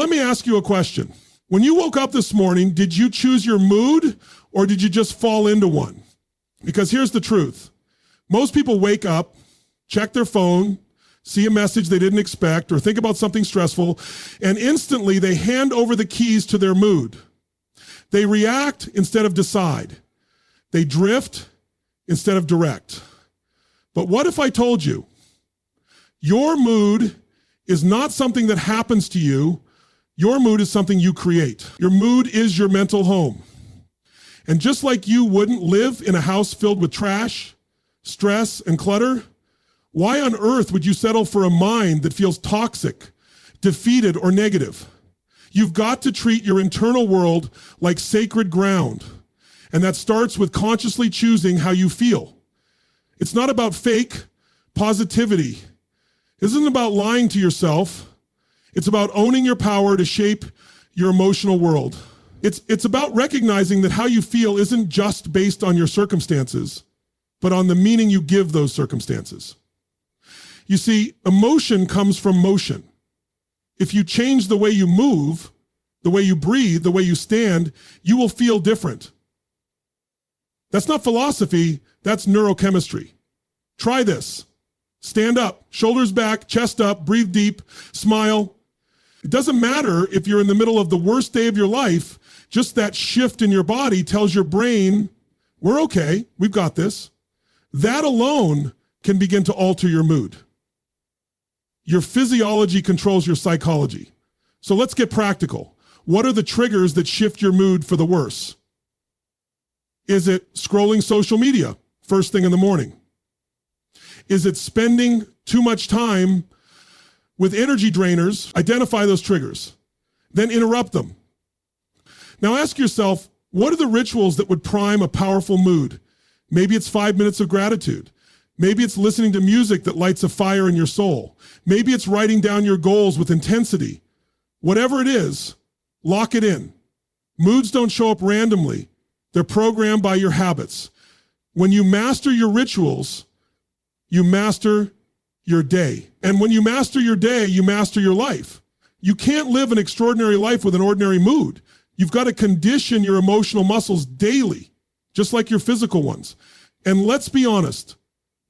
let me ask you a question. When you woke up this morning, did you choose your mood or did you just fall into one? Because here's the truth. Most people wake up, check their phone, see a message they didn't expect, or think about something stressful, and instantly they hand over the keys to their mood. They react instead of decide. They drift instead of direct. But what if I told you, your mood is not something that happens to you, your mood is something you create. Your mood is your mental home. And just like you wouldn't live in a house filled with trash, stress, and clutter, why on earth would you settle for a mind that feels toxic, defeated, or negative? You've got to treat your internal world like sacred ground. And that starts with consciously choosing how you feel. It's not about fake positivity. It isn't about lying to yourself. It's about owning your power to shape your emotional world. It's about recognizing that how you feel isn't just based on your circumstances, but on the meaning you give those circumstances. You see, emotion comes from motion. If you change the way you move, the way you breathe, the way you stand, you will feel different. That's not philosophy, that's neurochemistry. Try this. Stand up, shoulders back, chest up, breathe deep, smile. It doesn't matter if you're in the middle of the worst day of your life, just that shift in your body tells your brain, we're okay, we've got this. That alone can begin to alter your mood. Your physiology controls your psychology. So let's get practical. What are the triggers that shift your mood for the worse? Is it scrolling social media first thing in the morning? Is it spending too much time with energy drainers? Identify those triggers, then interrupt them. Now ask yourself, what are the rituals that would prime a powerful mood? Maybe it's 5 minutes of gratitude. Maybe it's listening to music that lights a fire in your soul. Maybe it's writing down your goals with intensity. Whatever it is, lock it in. Moods don't show up randomly. They're programmed by your habits. When you master your rituals, you master your day. And when you master your day, you master your life. You can't live an extraordinary life with an ordinary mood. You've got to condition your emotional muscles daily, just like your physical ones. And let's be honest,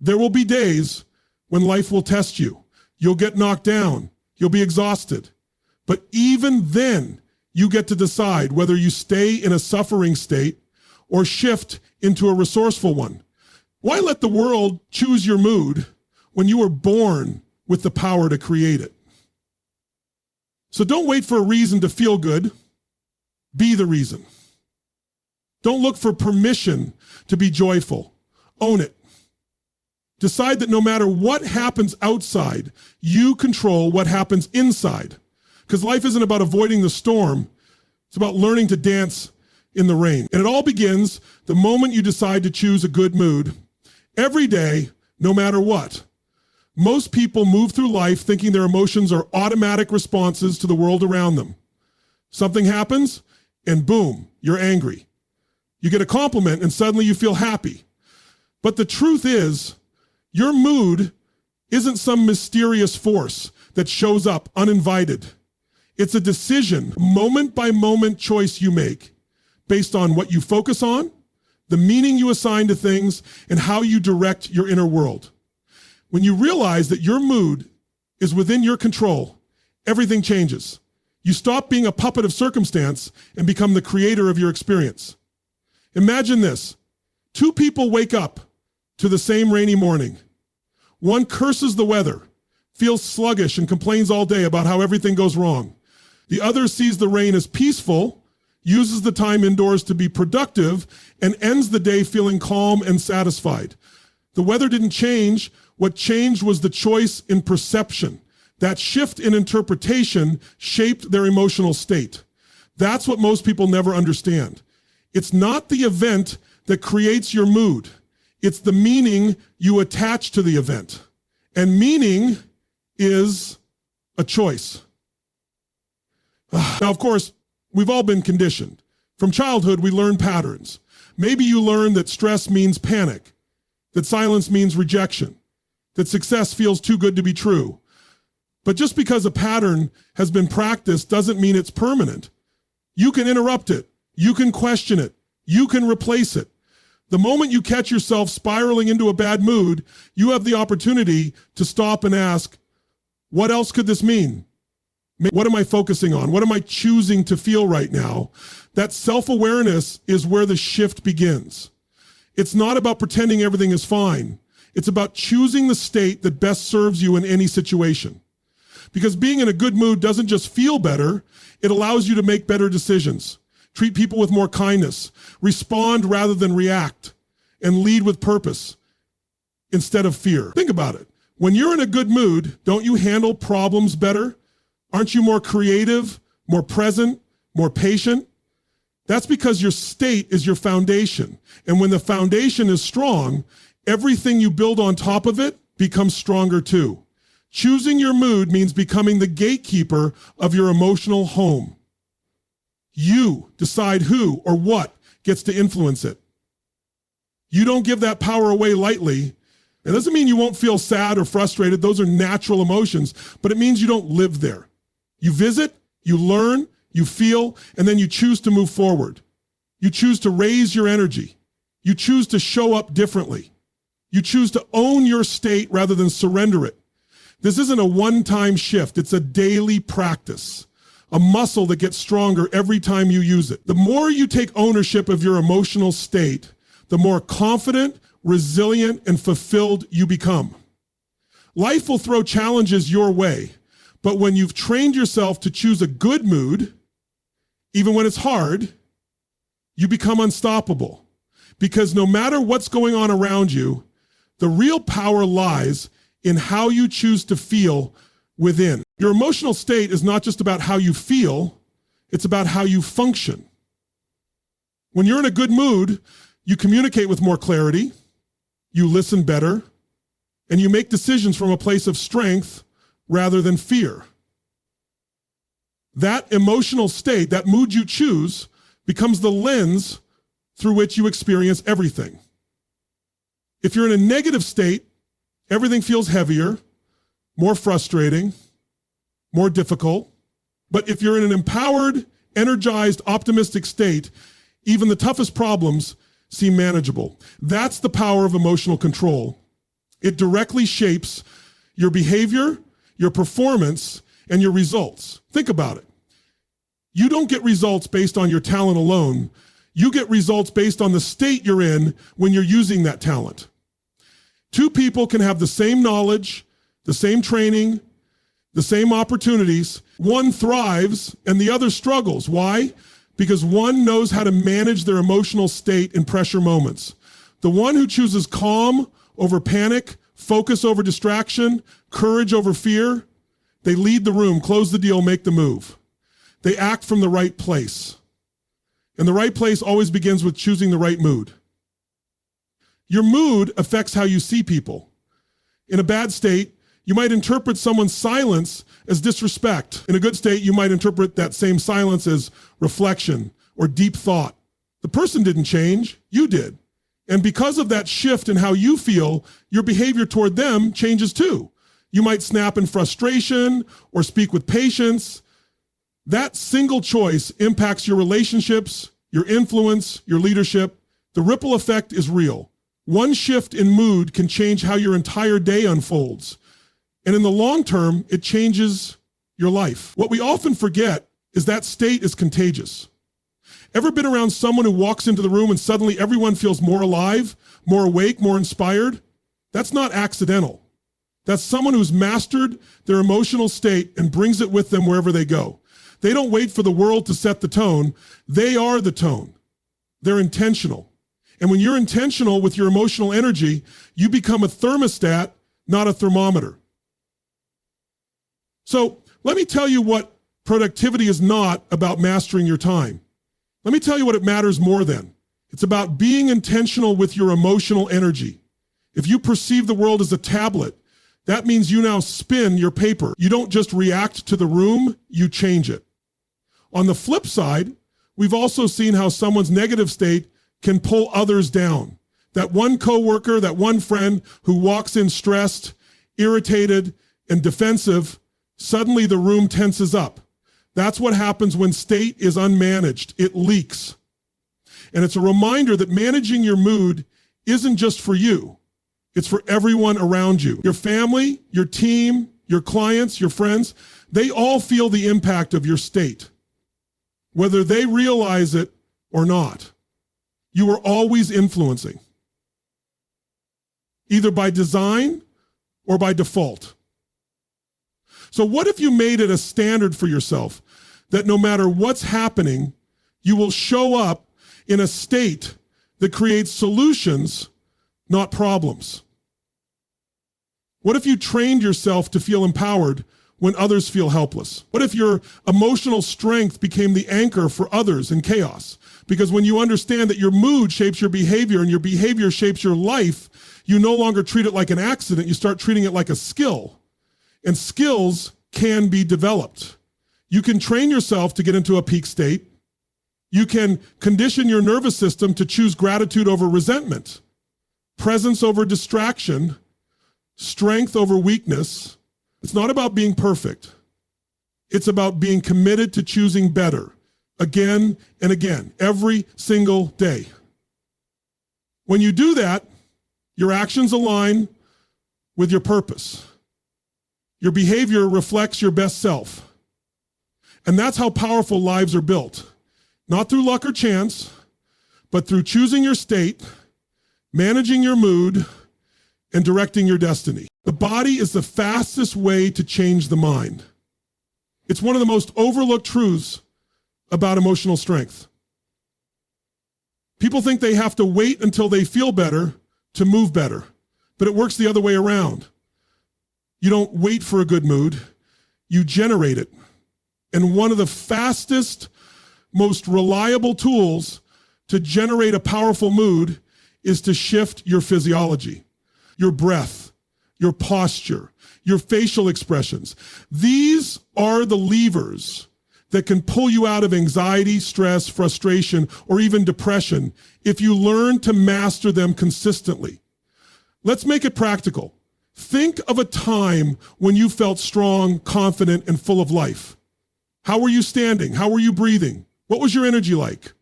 there will be days when life will test you. You'll get knocked down. You'll be exhausted. But even then, you get to decide whether you stay in a suffering state or shift into a resourceful one. Why let the world choose your mood when you were born with the power to create it? So don't wait for a reason to feel good. Be the reason. Don't look for permission to be joyful. Own it. Decide that no matter what happens outside, you control what happens inside. Because life isn't about avoiding the storm. It's about learning to dance in the rain. And it all begins the moment you decide to choose a good mood every day, no matter what. Most people move through life thinking their emotions are automatic responses to the world around them. Something happens and boom, you're angry. You get a compliment and suddenly you feel happy. But the truth is, your mood isn't some mysterious force that shows up uninvited. It's a decision, moment by moment choice you make based on what you focus on, the meaning you assign to things, and how you direct your inner world. When you realize that your mood is within your control, everything changes. You stop being a puppet of circumstance and become the creator of your experience. Imagine this. 2 people wake up to the same rainy morning. One curses the weather, feels sluggish, and complains all day about how everything goes wrong. The other sees the rain as peaceful, uses the time indoors to be productive, and ends the day feeling calm and satisfied. The weather didn't change. What changed was the choice in perception. That shift in interpretation shaped their emotional state. That's what most people never understand. It's not the event that creates your mood. It's the meaning you attach to the event. And meaning is a choice. Now, of course, we've all been conditioned. From childhood, we learn patterns. Maybe you learn that stress means panic, that silence means rejection, that success feels too good to be true. But just because a pattern has been practiced doesn't mean it's permanent. You can interrupt it. You can question it. You can replace it. The moment you catch yourself spiraling into a bad mood, you have the opportunity to stop and ask, what else could this mean? What am I focusing on? What am I choosing to feel right now? That self-awareness is where the shift begins. It's not about pretending everything is fine. It's about choosing the state that best serves you in any situation. Because being in a good mood doesn't just feel better, it allows you to make better decisions, treat people with more kindness, respond rather than react, and lead with purpose instead of fear. Think about it. When you're in a good mood, don't you handle problems better? Aren't you more creative, more present, more patient? That's because your state is your foundation. And when the foundation is strong, everything you build on top of it becomes stronger too. Choosing your mood means becoming the gatekeeper of your emotional home. You decide who or what gets to influence it. You don't give that power away lightly. It doesn't mean you won't feel sad or frustrated. Those are natural emotions, but it means you don't live there. You visit, you learn, you feel, and then you choose to move forward. You choose to raise your energy. You choose to show up differently. You choose to own your state rather than surrender it. This isn't a one-time shift. It's a daily practice, a muscle that gets stronger every time you use it. The more you take ownership of your emotional state, the more confident, resilient, and fulfilled you become. Life will throw challenges your way, but when you've trained yourself to choose a good mood, even when it's hard, you become unstoppable. Because no matter what's going on around you, the real power lies in how you choose to feel within. Your emotional state is not just about how you feel, it's about how you function. When you're in a good mood, you communicate with more clarity, you listen better, and you make decisions from a place of strength rather than fear. That emotional state, that mood you choose, becomes the lens through which you experience everything. If you're in a negative state, everything feels heavier, more frustrating, more difficult. But if you're in an empowered, energized, optimistic state, even the toughest problems seem manageable. That's the power of emotional control. It directly shapes your behavior, your performance, and your results. Think about it. You don't get results based on your talent alone. You get results based on the state you're in when you're using that talent. Two people can have the same knowledge, the same training, the same opportunities. One thrives and the other struggles. Why? Because one knows how to manage their emotional state in pressure moments. The one who chooses calm over panic, focus over distraction, courage over fear, they lead the room, close the deal, make the move. They act from the right place. And the right place always begins with choosing the right mood. Your mood affects how you see people. In a bad state, you might interpret someone's silence as disrespect. In a good state, you might interpret that same silence as reflection or deep thought. The person didn't change, you did. And because of that shift in how you feel, your behavior toward them changes too. You might snap in frustration or speak with patience. That single choice impacts your relationships, your influence, your leadership. The ripple effect is real. One shift in mood can change how your entire day unfolds. And in the long term, it changes your life. What we often forget is that state is contagious. Ever been around someone who walks into the room and suddenly everyone feels more alive, more awake, more inspired? That's not accidental. That's someone who's mastered their emotional state and brings it with them wherever they go. They don't wait for the world to set the tone. They are the tone. They're intentional. And when you're intentional with your emotional energy, you become a thermostat, not a thermometer. So let me tell you what productivity is not about mastering your time. Let me tell you what it matters more than. It's about being intentional with your emotional energy. If you perceive the world as a tablet, that means you now spin your paper. You don't just react to the room, you change it. On the flip side, we've also seen how someone's negative state can pull others down. That one coworker, that one friend who walks in stressed, irritated, and defensive Suddenly the room tenses up. That's what happens when state is unmanaged. It leaks. And it's a reminder that managing your mood isn't just for you. It's for everyone around you. Your family, your team, your clients, your friends, they all feel the impact of your state, whether they realize it or not. You are always influencing, either by design or by default. So what if you made it a standard for yourself that no matter what's happening, you will show up in a state that creates solutions, not problems? What if you trained yourself to feel empowered when others feel helpless? What if your emotional strength became the anchor for others in chaos? Because when you understand that your mood shapes your behavior and your behavior shapes your life, you no longer treat it like an accident, you start treating it like a skill. And skills can be developed. You can train yourself to get into a peak state. You can condition your nervous system to choose gratitude over resentment, presence over distraction, strength over weakness. It's not about being perfect. It's about being committed to choosing better again and again, every single day. When you do that, your actions align with your purpose. Your behavior reflects your best self. And that's how powerful lives are built. Not through luck or chance, but through choosing your state, managing your mood, and directing your destiny. The body is the fastest way to change the mind. It's one of the most overlooked truths about emotional strength. People think they have to wait until they feel better to move better, but it works the other way around. You don't wait for a good mood, you generate it. And one of the fastest, most reliable tools to generate a powerful mood is to shift your physiology, your breath, your posture, your facial expressions. These are the levers that can pull you out of anxiety, stress, frustration, or even depression if you learn to master them consistently. Let's make it practical. Think of a time when you felt strong, confident, and full of life. How were you standing? How were you breathing? What was your energy like?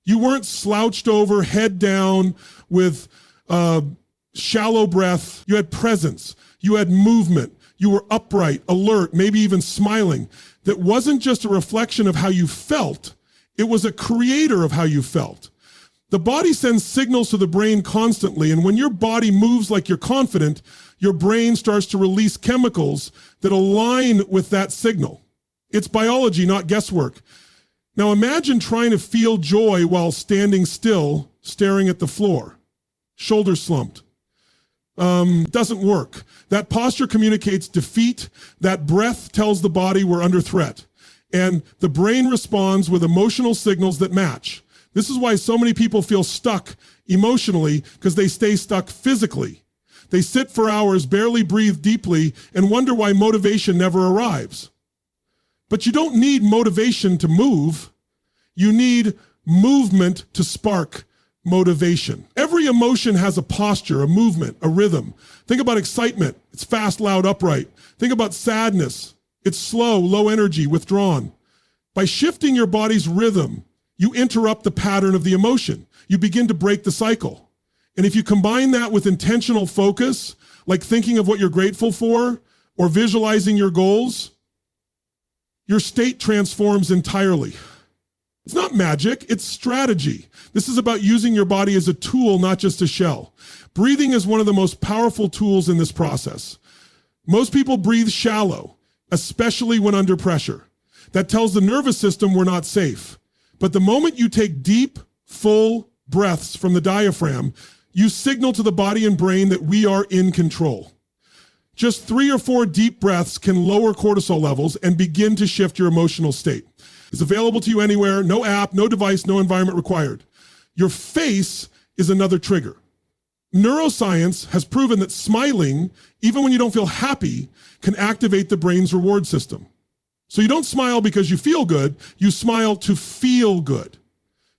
You weren't slouched over, head down with shallow breath. You had presence. You had movement. You were upright, alert, maybe even smiling. That wasn't just a reflection of how you felt. It was a creator of how you felt. The body sends signals to the brain constantly, and when your body moves like you're confident, your brain starts to release chemicals that align with that signal. It's biology, not guesswork. Now imagine trying to feel joy while standing still, staring at the floor, shoulders slumped. Doesn't work. That posture communicates defeat. That breath tells the body we're under threat. And the brain responds with emotional signals that match. This is why so many people feel stuck emotionally, because they stay stuck physically. They sit for hours, barely breathe deeply, and wonder why motivation never arrives. But you don't need motivation to move. You need movement to spark motivation. Every emotion has a posture, a movement, a rhythm. Think about excitement. It's fast, loud, upright. Think about sadness. It's slow, low energy, withdrawn. By shifting your body's rhythm, you interrupt the pattern of the emotion. You begin to break the cycle. And if you combine that with intentional focus, like thinking of what you're grateful for or visualizing your goals, your state transforms entirely. It's not magic, it's strategy. This is about using your body as a tool, not just a shell. Breathing is one of the most powerful tools in this process. Most people breathe shallow, especially when under pressure. That tells the nervous system we're not safe. But the moment you take deep, full breaths from the diaphragm, you signal to the body and brain that we are in control. Just 3 or 4 deep breaths can lower cortisol levels and begin to shift your emotional state. It's available to you anywhere, no app, no device, no environment required. Your face is another trigger. Neuroscience has proven that smiling, even when you don't feel happy, can activate the brain's reward system. So you don't smile because you feel good, you smile to feel good.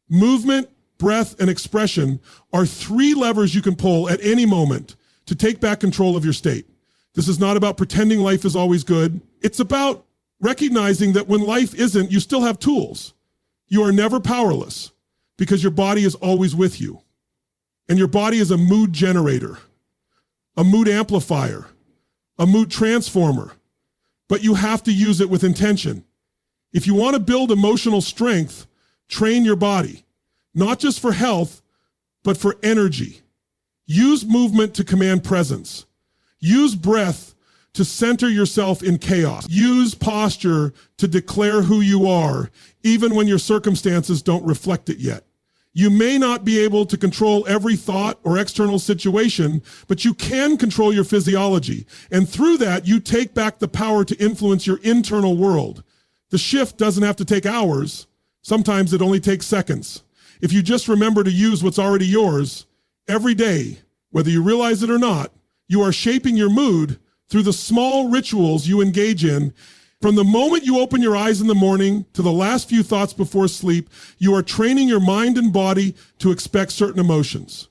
Movement, breath, and expression are 3 levers you can pull at any moment to take back control of your state. This is not about pretending life is always good. It's about recognizing that when life isn't, you still have tools. You are never powerless because your body is always with you. And your body is a mood generator, a mood amplifier, a mood transformer. But you have to use it with intention. If you want to build emotional strength, train your body, not just for health, but for energy. Use movement to command presence. Use breath to center yourself in chaos. Use posture to declare who you are, even when your circumstances don't reflect it yet. You may not be able to control every thought or external situation, but you can control your physiology. And through that, you take back the power to influence your internal world. The shift doesn't have to take hours. Sometimes it only takes seconds. If you just remember to use what's already yours every day, whether you realize it or not, you are shaping your mood through the small rituals you engage in. From the moment you open your eyes in the morning to the last few thoughts before sleep, you are training your mind and body to expect certain emotions.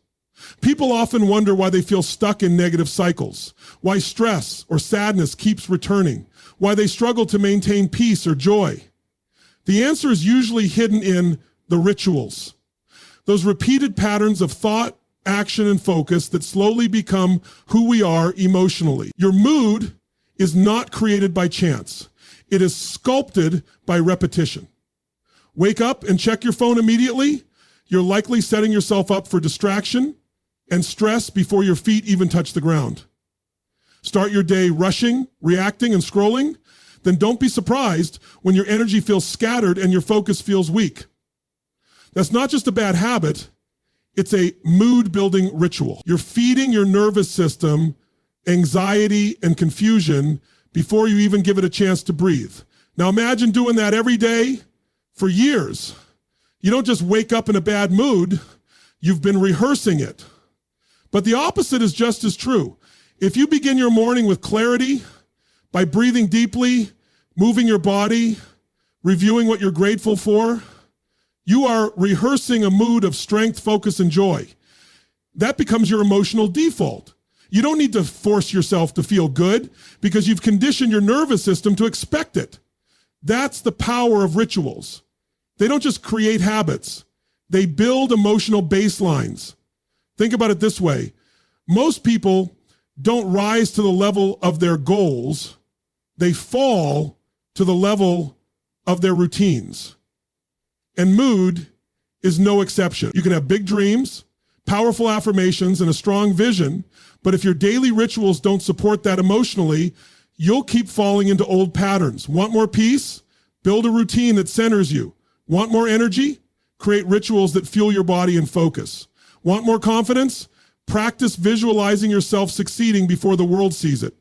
People often wonder why they feel stuck in negative cycles, why stress or sadness keeps returning, why they struggle to maintain peace or joy. The answer is usually hidden in the rituals, those repeated patterns of thought, action, and focus that slowly become who we are emotionally. Your mood is not created by chance. It is sculpted by repetition. Wake up and check your phone immediately. You're likely setting yourself up for distraction and stress before your feet even touch the ground. Start your day rushing, reacting, and scrolling. Then don't be surprised when your energy feels scattered and your focus feels weak. That's not just a bad habit. It's a mood-building ritual. You're feeding your nervous system anxiety and confusion before you even give it a chance to breathe. Now imagine doing that every day for years. You don't just wake up in a bad mood, you've been rehearsing it. But the opposite is just as true. If you begin your morning with clarity by breathing deeply, moving your body, reviewing what you're grateful for, you are rehearsing a mood of strength, focus, and joy. That becomes your emotional default. You don't need to force yourself to feel good because you've conditioned your nervous system to expect it. That's the power of rituals. They don't just create habits. They build emotional baselines. Think about it this way. Most people don't rise to the level of their goals. They fall to the level of their routines. And mood is no exception. You can have big dreams, powerful affirmations, and a strong vision, but if your daily rituals don't support that emotionally, you'll keep falling into old patterns. Want more peace? Build a routine that centers you. Want more energy? Create rituals that fuel your body and focus. Want more confidence? Practice visualizing yourself succeeding before the world sees it.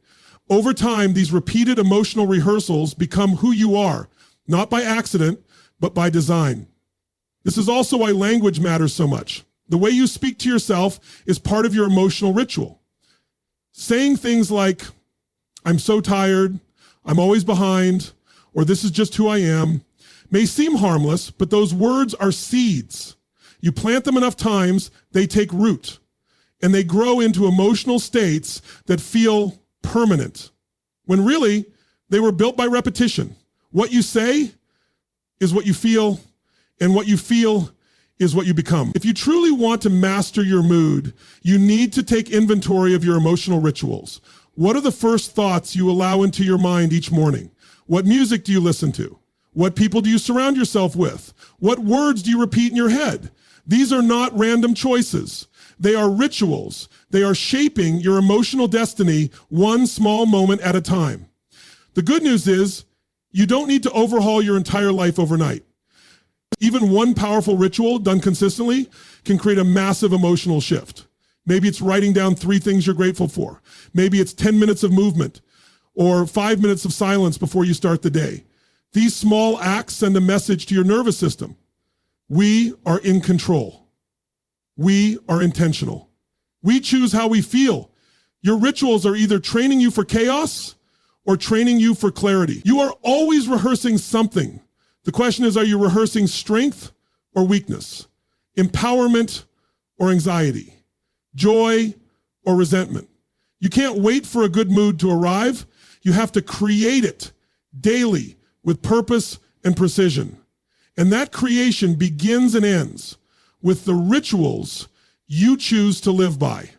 Over time, these repeated emotional rehearsals become who you are, not by accident, but by design. This is also why language matters so much. The way you speak to yourself is part of your emotional ritual. Saying things like, I'm so tired, I'm always behind, or this is just who I am, may seem harmless, but those words are seeds. You plant them enough times, they take root, and they grow into emotional states that feel permanent, when really they were built by repetition. What you say is what you feel, and what you feel is what you become. If you truly want to master your mood, you need to take inventory of your emotional rituals. What are the first thoughts you allow into your mind each morning? What music do you listen to? What people do you surround yourself with? What words do you repeat in your head? These are not random choices. They are rituals. They are shaping your emotional destiny one small moment at a time. The good news is you don't need to overhaul your entire life overnight. Even one powerful ritual done consistently can create a massive emotional shift. Maybe it's writing down 3 things you're grateful for. Maybe it's 10 minutes of movement or 5 minutes of silence before you start the day. These small acts send a message to your nervous system. We are in control. We are intentional. We choose how we feel. Your rituals are either training you for chaos or training you for clarity. You are always rehearsing something. The question is, are you rehearsing strength or weakness? Empowerment or anxiety? Joy or resentment? You can't wait for a good mood to arrive. You have to create it daily with purpose and precision. And that creation begins and ends with the rituals you choose to live by.